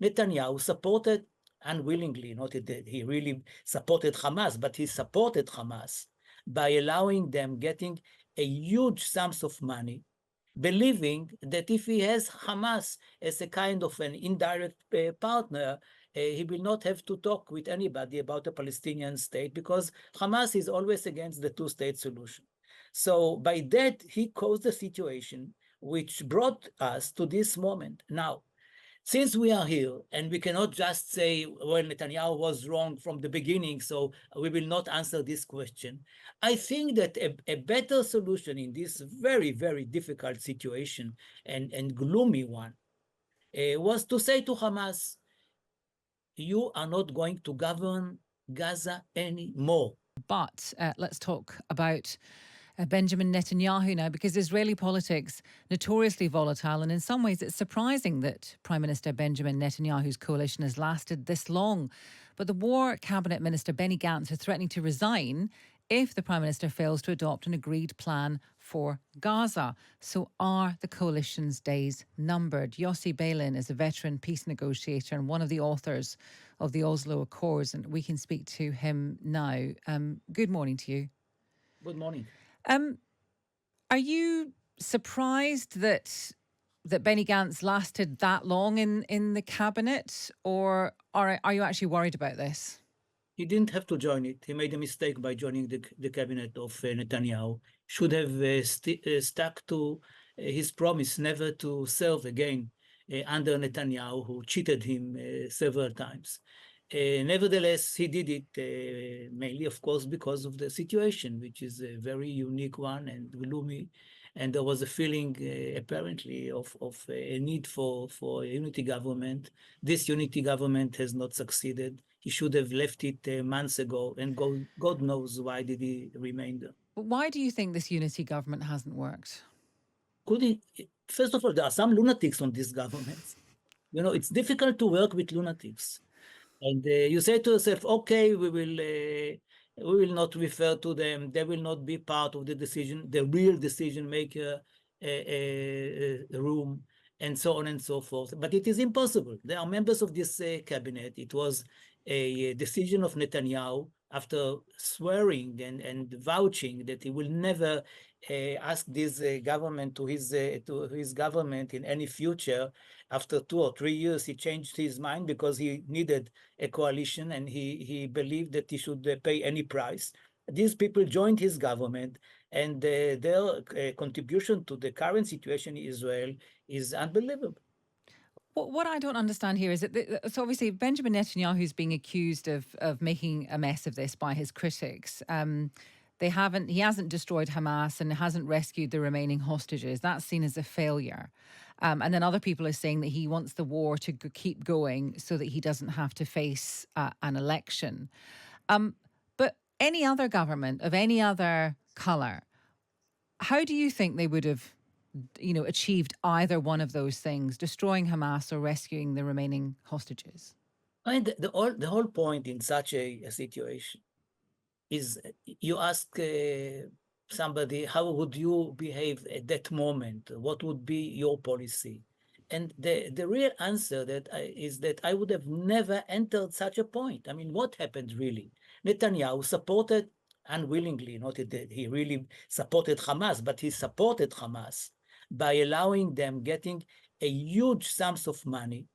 Netanyahu supported unwillingly, not that he really supported Hamas, but he supported Hamas by allowing them getting a huge sums of money, believing that if he has Hamas as a kind of an indirect partner, he will not have to talk with anybody about a Palestinian state because Hamas is always against the two-state solution. So by that, he caused a situation which brought us to this moment. Now, since we are here and we cannot just say, well, Netanyahu was wrong from the beginning, so we will not answer this question. I think that a better solution in this very, very difficult situation and gloomy one was to say to Hamas, you are not going to govern Gaza anymore. But let's talk about Benjamin Netanyahu now, because Israeli politics notoriously volatile, and in some ways it's surprising that Prime Minister Benjamin Netanyahu's coalition has lasted this long. But the War Cabinet Minister Benny Gantz is threatening to resign if the Prime Minister fails to adopt an agreed plan for Gaza. So are the coalition's days numbered? Yossi Beilin is a veteran peace negotiator and one of the authors of the Oslo Accords, and we can speak to him now. Good morning to you. Good morning. Are you surprised that Benny Gantz lasted that long in the cabinet, or are you actually worried about this? He didn't have to join it. He made a mistake by joining the cabinet of Netanyahu. Should have stuck to his promise never to serve again under Netanyahu, who cheated him several times. Nevertheless, he did it mainly, of course, because of the situation, which is a very unique one and gloomy. And there was a feeling, apparently, of a need for a unity government. This unity government has not succeeded. He should have left it months ago, and God knows why did he remain there. But why do you think this unity government hasn't worked? First of all, there are some lunatics on this government. You know, it's difficult to work with lunatics. And you say to yourself, okay, we will not refer to them. They will not be part of the decision, the real decision maker room, and so on and so forth. But it is impossible. They are members of this cabinet. It was a decision of Netanyahu after swearing and vouching that he will never ask this government to his government in any future. After 2 or 3 years, he changed his mind because he needed a coalition and he believed that he should pay any price. These people joined his government, and their contribution to the current situation in Israel is unbelievable. What I don't understand here is that so obviously Benjamin Netanyahu is being accused of making a mess of this by his critics. He hasn't destroyed Hamas and hasn't rescued the remaining hostages. That's seen as a failure. And then other people are saying that he wants the war to keep going so that he doesn't have to face an election. But any other government of any other colour, how do you think they would have achieved either one of those things, destroying Hamas or rescuing the remaining hostages? I mean, the whole point in such a situation is you ask somebody, how would you behave at that moment? What would be your policy? And the real answer is that I would have never entered such a point. I mean, what happened really? Netanyahu supported unwillingly, not that he really supported Hamas, but he supported Hamas by allowing them getting a huge sums of money,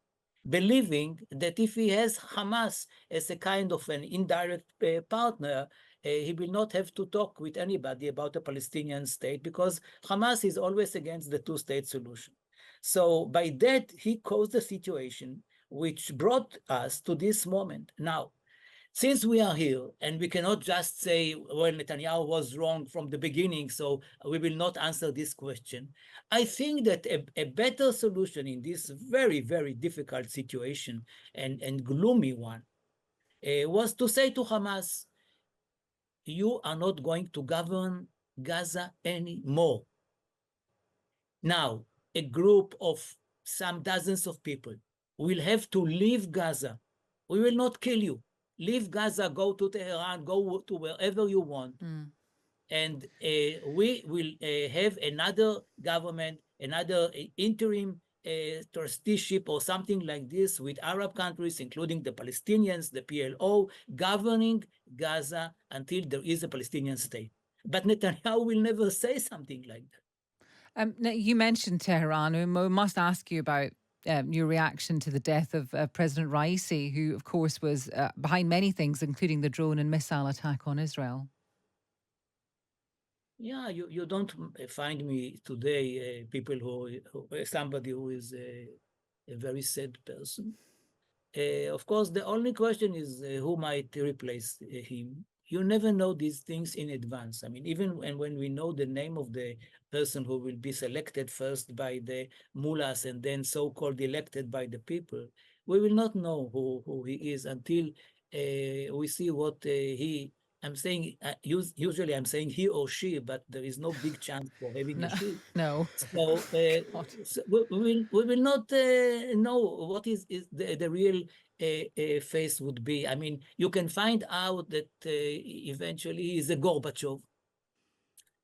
believing that if he has Hamas as a kind of an indirect partner, he will not have to talk with anybody about a Palestinian state because Hamas is always against the two-state solution. So by that, he caused a situation which brought us to this moment. Now, since we are here and we cannot just say, well, Netanyahu was wrong from the beginning, so we will not answer this question. I think that a better solution in this very, very difficult situation and gloomy one was to say to Hamas, you are not going to govern Gaza anymore. Now, a group of some dozens of people will have to leave Gaza. We will not kill you. Leave Gaza, go to Tehran, go to wherever you want. And we will have another government, another interim trusteeship or something like this with Arab countries, including the Palestinians, the PLO, governing Gaza until there is a Palestinian state. But Netanyahu will never say something like that. Now, you mentioned Tehran, and we must ask you about your reaction to the death of President Raisi, who, of course, was behind many things, including the drone and missile attack on Israel. Yeah, you don't find me today people somebody who is a very sad person. Of course, the only question is who might replace him. You never know these things in advance. I mean, even when we know the name of the person who will be selected first by the mullahs and then so-called elected by the people, we will not know who he is until we see what he. I'm saying usually I'm saying he or she, but there is no big chance for having a No, she. no. So, God. so we will not know what is the real face would be. I mean, you can find out that eventually he is a Gorbachev,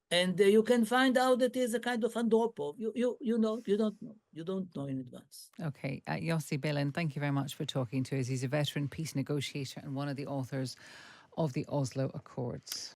and you can find out that he is a kind of Andropov. You don't know in advance. Okay, Yossi Beilin, thank you very much for talking to us. He's a veteran peace negotiator and one of the authors of the Oslo Accords.